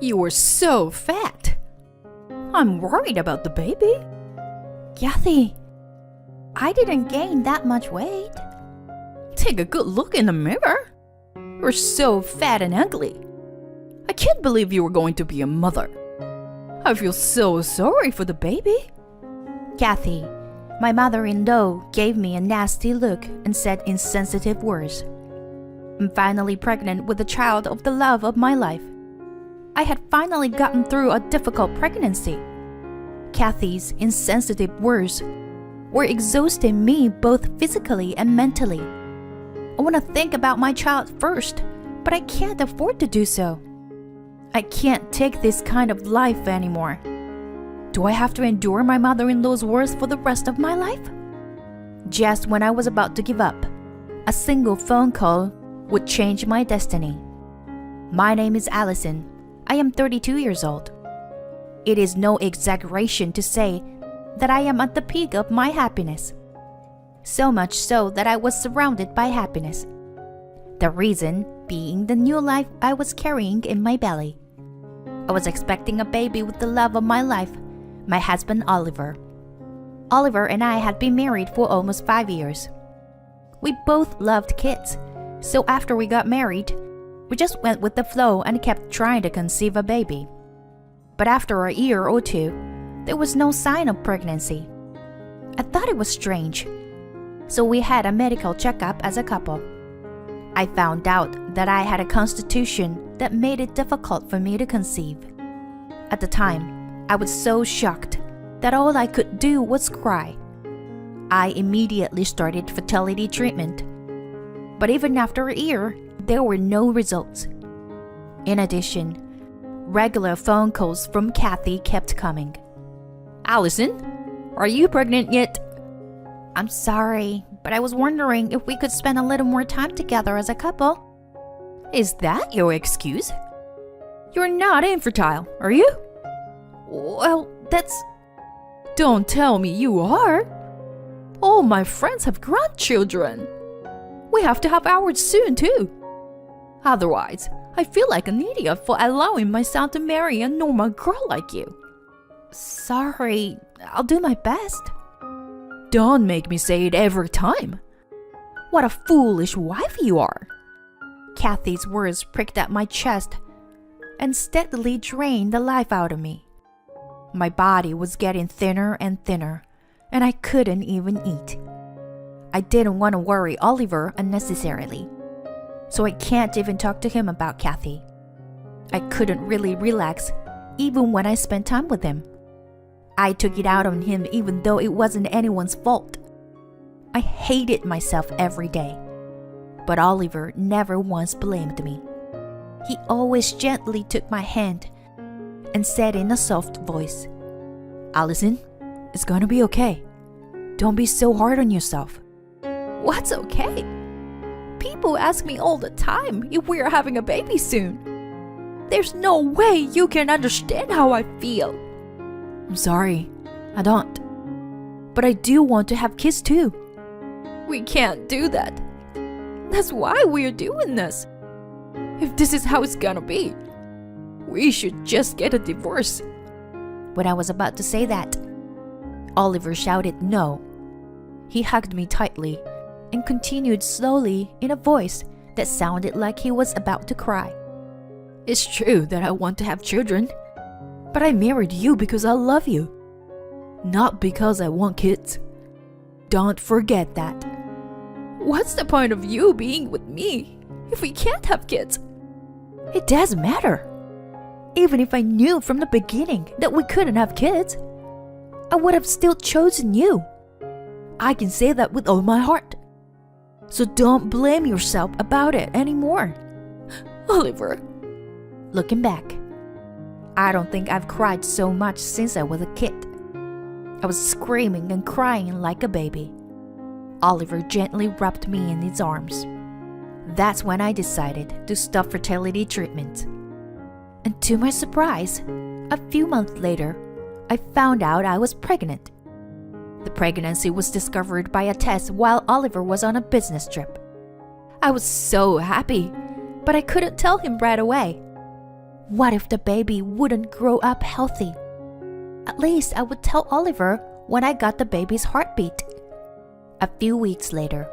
You were so fat. I'm worried about the baby. Kathy, I didn't gain that much weight. Take a good look in the mirror. You're so fat and ugly. I can't believe you were going to be a mother. I feel so sorry for the baby. Kathy, my mother-in-law gave me a nasty look and said insensitive words. I'm finally pregnant with the child of the love of my life. I had finally gotten through a difficult pregnancy. Kathy's insensitive words were exhausting me both physically and mentally. I want to think about my child first, but I can't afford to do so. I can't take this kind of life anymore. Do I have to endure my mother-in-law's words for the rest of my life? Just when I was about to give up, a single phone call would change my destiny. My name is Allison. I am 32 years old. It is no exaggeration to say that I am at the peak of my happiness. So much so that I was surrounded by happiness. The reason being the new life I was carrying in my belly. I was expecting a baby with the love of my life, my husband Oliver. Oliver and I had been married for almost 5 years. We both loved kids, so after we got married, we just went with the flow and kept trying to conceive a baby. But after a year or two, there was no sign of pregnancy. I thought it was strange, so we had a medical checkup as a couple. I found out that I had a constitution that made it difficult for me to conceive. At the time, I was so shocked that all I could do was cry. I immediately started fertility treatment, but even after a year, there were no results. In addition, regular phone calls from Kathy kept coming. Allison, are you pregnant yet? I'm sorry, but I was wondering if we could spend a little more time together as a couple. Is that your excuse? You're not infertile, are you? Well, that's... Don't tell me you are. All my friends have grandchildren. We have to have ours soon too. Otherwise, I feel like an idiot for allowing my son to marry a normal girl like you. Sorry, I'll do my best. Don't make me say it every time. What a foolish wife you are. Kathy's words pricked at my chest and steadily drained the life out of me. My body was getting thinner and thinner, and I couldn't even eat. I didn't want to worry Oliver unnecessarily, so I can't even talk to him about Kathy. I couldn't really relax even when I spent time with him. I took it out on him even though it wasn't anyone's fault. I hated myself every day, but Oliver never once blamed me. He always gently took my hand and said in a soft voice, Allison, it's gonna be okay. Don't be so hard on yourself. What's okay? People ask me all the time if we are having a baby soon. There's no way you can understand how I feel. I'm sorry, I don't. But I do want to have kids too. We can't do that. That's why we're doing this. If this is how it's gonna be, we should just get a divorce. When I was about to say that, Oliver shouted no. He hugged me tightly and continued slowly in a voice that sounded like he was about to cry. It's true that I want to have children, but I married you because I love you, not because I want kids. Don't forget that. What's the point of you being with me if we can't have kids? It doesn't matter. Even if I knew from the beginning that we couldn't have kids, I would have still chosen you. I can say that with all my heart. So don't blame yourself about it anymore. Oliver. Looking back, I don't think I've cried so much since I was a kid. I was screaming and crying like a baby. Oliver gently wrapped me in his arms. That's when I decided to stop fertility treatment. And to my surprise, a few months later, I found out I was pregnant. The pregnancy was discovered by a test while Oliver was on a business trip. I was so happy, but I couldn't tell him right away. What if the baby wouldn't grow up healthy? At least I would tell Oliver when I got the baby's heartbeat. A few weeks later,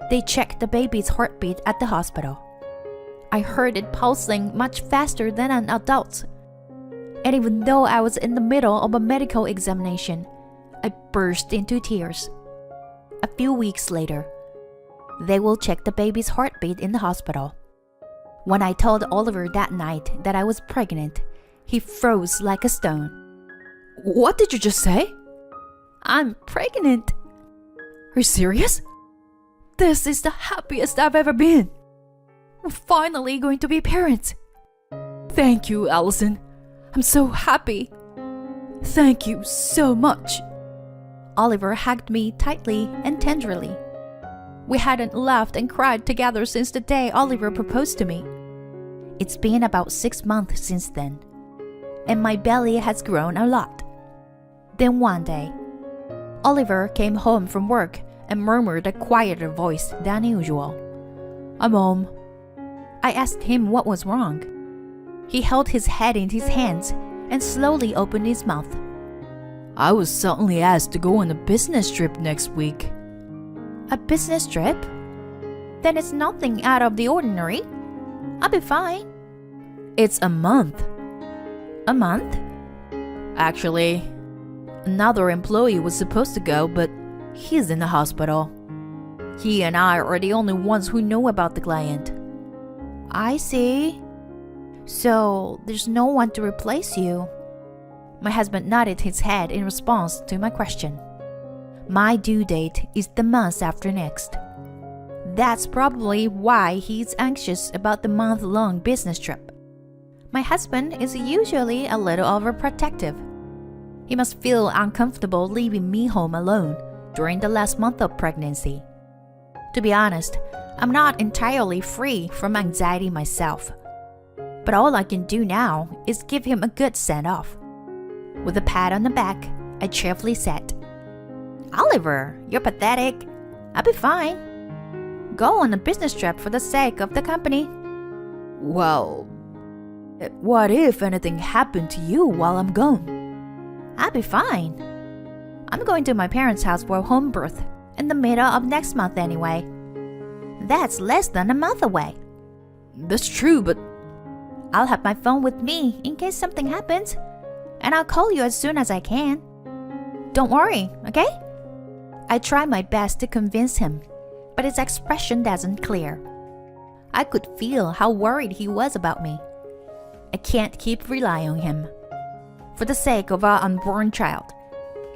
they checked the baby's heartbeat at the hospital. I heard it pulsing much faster than an adult. And even though I was in the middle of a medical examination, I burst into tears. A few weeks later, they will check the baby's heartbeat in the hospital. When I told Oliver that night that I was pregnant, he froze like a stone. What did you just say? I'm pregnant. Are you serious? This is the happiest I've ever been. We're finally going to be parents. Thank you, Allison. I'm so happy. Thank you so much. Oliver hugged me tightly and tenderly. We hadn't laughed and cried together since the day Oliver proposed to me. It's been about 6 months since then, and my belly has grown a lot. Then one day, Oliver came home from work and murmured a quieter voice than usual. I'm home. I asked him what was wrong. He held his head in his hands and slowly opened his mouth. I was suddenly asked to go on a business trip next week. A business trip? Then it's nothing out of the ordinary. I'll be fine. It's a month. A month? Actually, another employee was supposed to go, but he's in the hospital. He and I are the only ones who know about the client. I see. So there's no one to replace you. My husband nodded his head in response to my question. My due date is the month after next. That's probably why he's anxious about the month-long business trip. My husband is usually a little overprotective. He must feel uncomfortable leaving me home alone during the last month of pregnancy. To be honest, I'm not entirely free from anxiety myself. But all I can do now is give him a good send-off. With a pat on the back, I cheerfully said, Oliver, you're pathetic. I'll be fine. Go on a business trip for the sake of the company. Well, what if anything happened to you while I'm gone? I'll be fine. I'm going to my parents' house for a home birth in the middle of next month anyway. That's less than a month away. That's true, but I'll have my phone with me in case something happens, and I'll call you as soon as I can. Don't worry, okay? I try my best to convince him, but his expression doesn't clear. I could feel how worried he was about me. I can't keep relying on him. For the sake of our unborn child,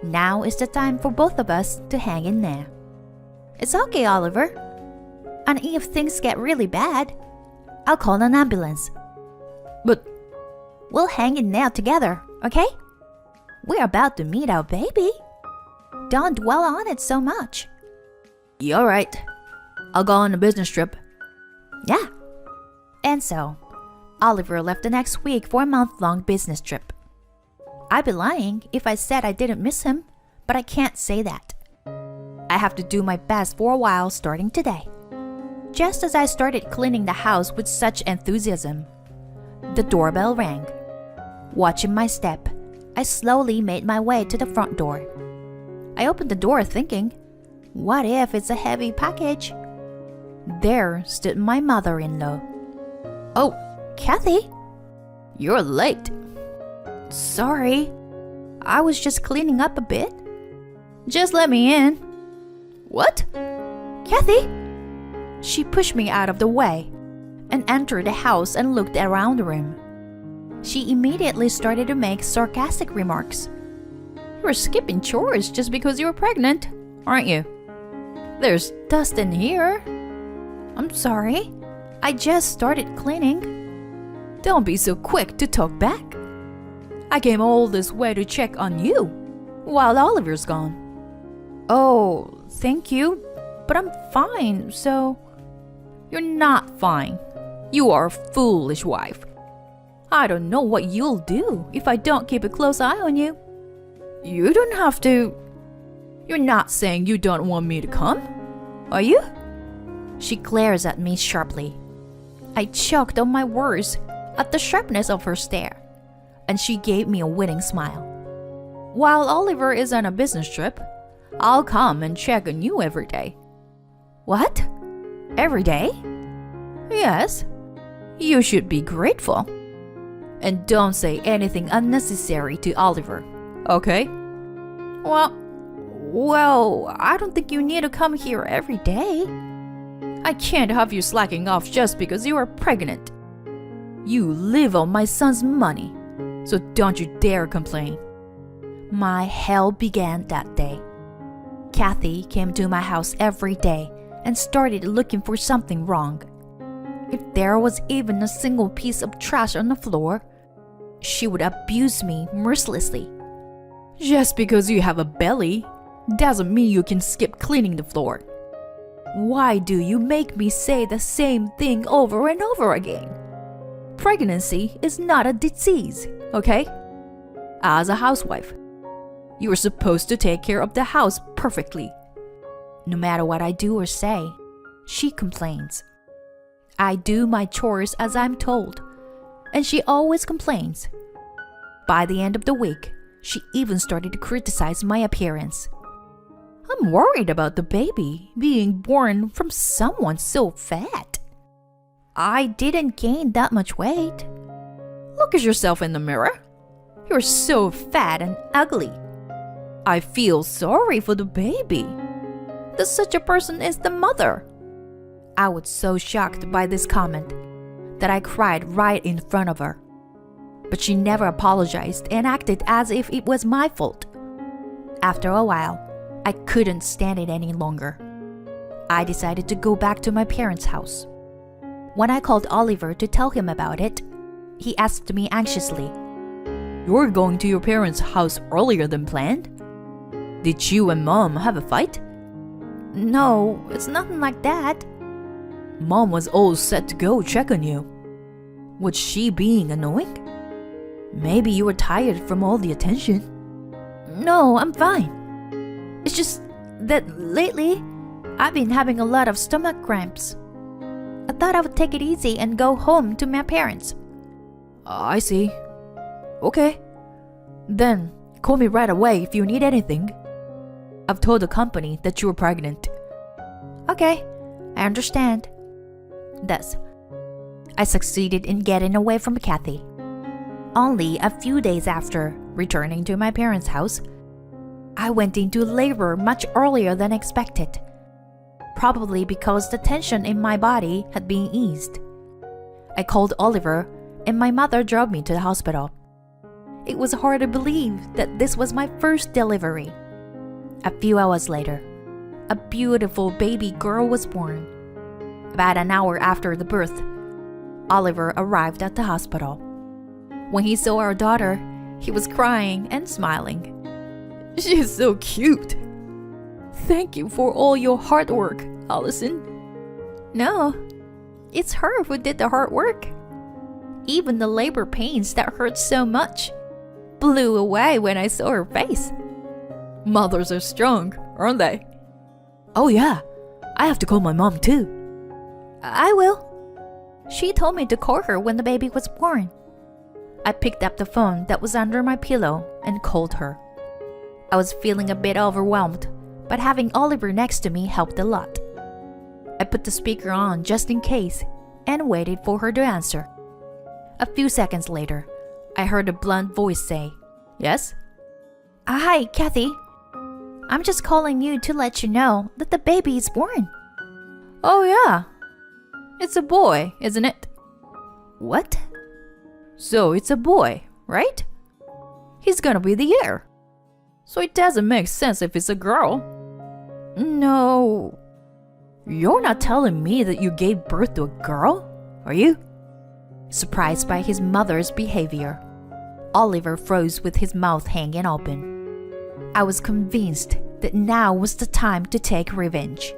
now is the time for both of us to hang in there. It's okay, Oliver. And if things get really bad, I'll call an ambulance. But we'll hang in there together, okay? We're about to meet our baby. Don't dwell on it so much. You're right. I'll go on a business trip. Yeah. And so, Oliver left the next week for a month-long business trip. I'd be lying if I said I didn't miss him, but I can't say that. I have to do my best for a while starting today. Just as I started cleaning the house with such enthusiasm, the doorbell rang. Watching my step, I slowly made my way to the front door. I opened the door thinking, what if it's a heavy package? There stood my mother-in-law. Oh, Kathy? You're late. Sorry, I was just cleaning up a bit. Just let me in. What? Kathy? She pushed me out of the way and entered the house and looked around the room. She immediately started to make sarcastic remarks. You're skipping chores just because you're pregnant, aren't you? There's dust in here. I'm sorry. I just started cleaning. Don't be so quick to talk back. I came all this way to check on you while Oliver's gone. Oh, thank you. But I'm fine, so... You're not fine. You are a foolish wife. I don't know what you'll do if I don't keep a close eye on you. You don't have to. You're not saying you don't want me to come, are you? She glares at me sharply. I choked on my words at the sharpness of her stare, and she gave me a winning smile. While Oliver is on a business trip, I'll come and check on you every day. What? Every day? Yes. You should be grateful. And don't say anything unnecessary to Oliver, okay? Well, I don't think you need to come here every day. I can't have you slacking off just because you are pregnant. You live on my son's money, so don't you dare complain. My hell began that day. Kathy came to my house every day and started looking for something wrong. If there was even a single piece of trash on the floor, she would abuse me mercilessly. Just because you have a belly doesn't mean you can skip cleaning the floor. Why do you make me say the same thing over and over again? Pregnancy is not a disease, okay? As a housewife, you are supposed to take care of the house perfectly. No matter what I do or say, she complains. I do my chores as I'm told, and she always complains. By the end of the week, she even started to criticize my appearance. I'm worried about the baby being born from someone so fat. I didn't gain that much weight. Look at yourself in the mirror. You're so fat and ugly. I feel sorry for the baby. That such a person is the mother. I was so shocked by this comment that I cried right in front of her. But she never apologized and acted as if it was my fault. After a while, I couldn't stand it any longer. I decided to go back to my parents' house. When I called Oliver to tell him about it, he asked me anxiously, "You're going to your parents' house earlier than planned? Did you and Mom have a fight?" "No, it's nothing like that." Mom was all set to go check on you. Was she being annoying? Maybe you were tired from all the attention. "No, I'm fine. It's just that lately, I've been having a lot of stomach cramps. I thought I would take it easy and go home to my parents." I see. Okay. Then, call me right away if you need anything. I've told the company that you were pregnant. Okay, I understand. Thus, I succeeded in getting away from Kathy. Only a few days after returning to my parents' house, I went into labor much earlier than expected, probably because the tension in my body had been eased. I called Oliver, and my mother drove me to the hospital. It was hard to believe that this was my first delivery. A few hours later, a beautiful baby girl was born. About an hour after the birth, Oliver arrived at the hospital. When he saw our daughter, he was crying and smiling. "She's so cute. Thank you for all your hard work, Allison." "No, it's her who did the hard work. Even the labor pains that hurt so much blew away when I saw her face." Mothers are strong, aren't they? Oh yeah, I have to call my mom too. "I will. She told me to call her when the baby was born." I picked up the phone that was under my pillow and called her. I was feeling a bit overwhelmed, but having Oliver next to me helped a lot. I put the speaker on just in case and waited for her to answer. A few seconds later, I heard a blunt voice say, "Yes?" "Hi, Kathy. I'm just calling you to let you know that the baby is born." "Oh yeah. It's a boy, isn't it?" "What?" "So it's a boy, right? He's gonna be the heir. So it doesn't make sense if it's a girl." "No." "You're not telling me that you gave birth to a girl, are you?" Surprised by his mother's behavior, Oliver froze with his mouth hanging open. I was convinced that now was the time to take revenge.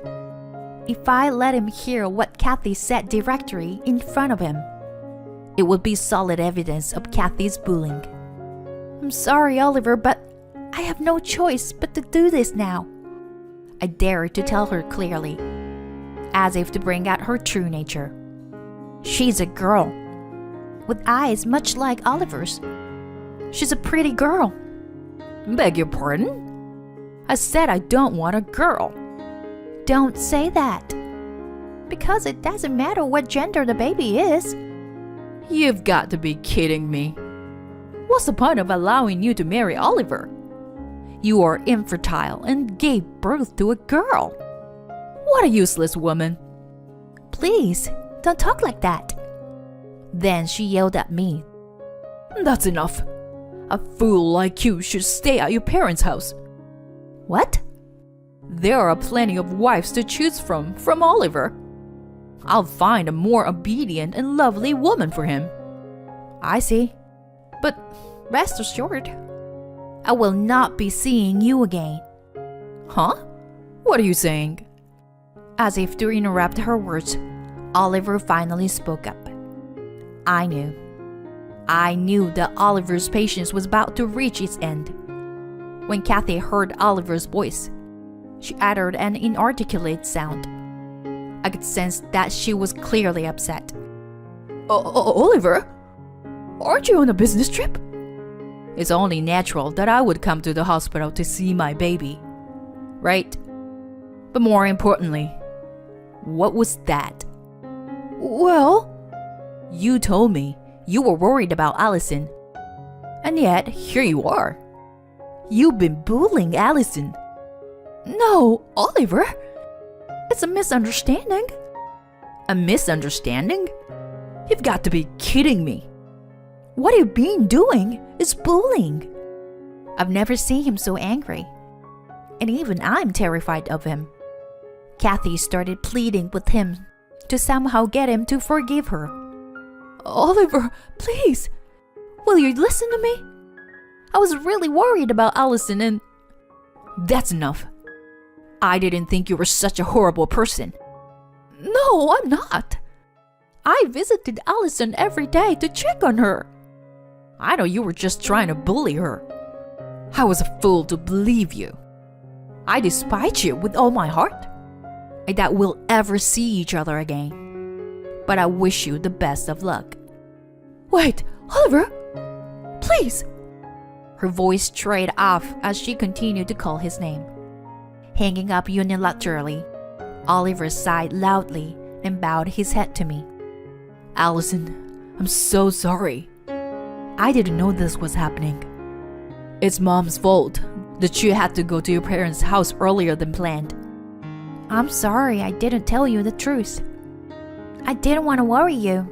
If I let him hear what Kathy said directly in front of him, it would be solid evidence of Kathy's bullying. "I'm sorry, Oliver, but I have no choice but to do this now." I dared to tell her clearly, as if to bring out her true nature. "She's a girl. with eyes much like Oliver's. She's a pretty girl. Beg your pardon? I said I don't want a girl. Don't say that. Because it doesn't matter what gender the baby is. You've got to be kidding me. What's the point of allowing you to marry Oliver? You are infertile and gave birth to a girl. What a useless woman. Please, don't talk like that. Then she yelled at me. That's enough. A fool like you should stay at your parents' house. What? There are plenty of wives to choose from Oliver. I'll find a more obedient and lovely woman for him. I see. But rest assured, I will not be seeing you again. Huh? What are you saying? As if to interrupt her words, Oliver finally spoke up. I knew that Oliver's patience was about to reach its end. When Kathy heard Oliver's voice, she uttered an inarticulate sound. I could sense that she was clearly upset. Oliver? Aren't you on a business trip? It's only natural that I would come to the hospital to see my baby. Right? But more importantly, what was that? Well, you told me you were worried about Allison. And yet, here you are. You've been bullying Allison. No, Oliver. It's a misunderstanding. A misunderstanding? You've got to be kidding me. What you've been doing is bullying. I've never seen him so angry. And even I'm terrified of him. Kathy started pleading with him to somehow get him to forgive her. Oliver, please, will you listen to me? I was really worried about Allison and... That's enough. I didn't think you were such a horrible person. No, I'm not. I visited Allison every day to check on her. I know you were just trying to bully her. I was a fool to believe you. I despise you with all my heart. I doubt we'll ever see each other again. But I wish you the best of luck. Wait, Oliver! Please! Her voice trailed off as she continued to call his name. Hanging up unilaterally, Oliver sighed loudly and bowed his head to me. Allison, I'm so sorry. I didn't know this was happening. It's Mom's fault that you had to go to your parents' house earlier than planned. I'm sorry I didn't tell you the truth. I didn't want to worry you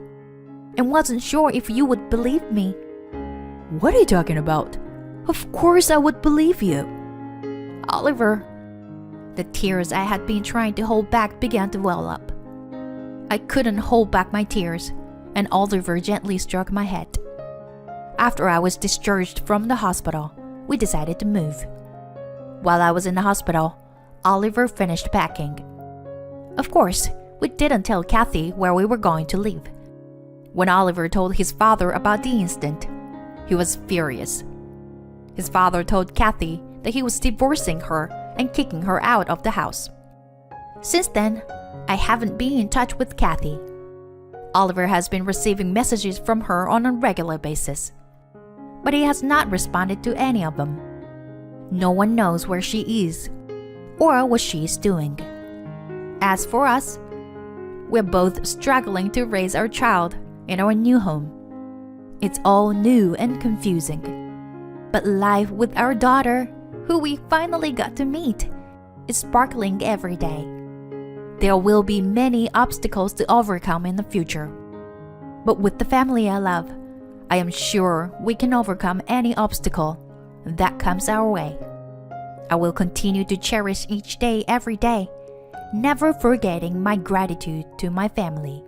and wasn't sure if you would believe me. What are you talking about? Of course I would believe you. Oliver, the tears I had been trying to hold back began to well up. I couldn't hold back my tears, and Oliver gently stroked my head. After I was discharged from the hospital, we decided to move. While I was in the hospital, Oliver finished packing. Of course, we didn't tell Kathy where we were going to live. When Oliver told his father about the incident, he was furious. His father told Kathy that he was divorcing her and kicking her out of the house. Since then, I haven't been in touch with Kathy. Oliver has been receiving messages from her on a regular basis, but he has not responded to any of them. No one knows where she is or what she is doing. As for us, we're both struggling to raise our child in our new home. It's all new and confusing, but life with our daughter, who we finally got to meet, is sparkling every day. There will be many obstacles to overcome in the future, but with the family I love, I am sure we can overcome any obstacle that comes our way. I will continue to cherish each day every day, never forgetting my gratitude to my family.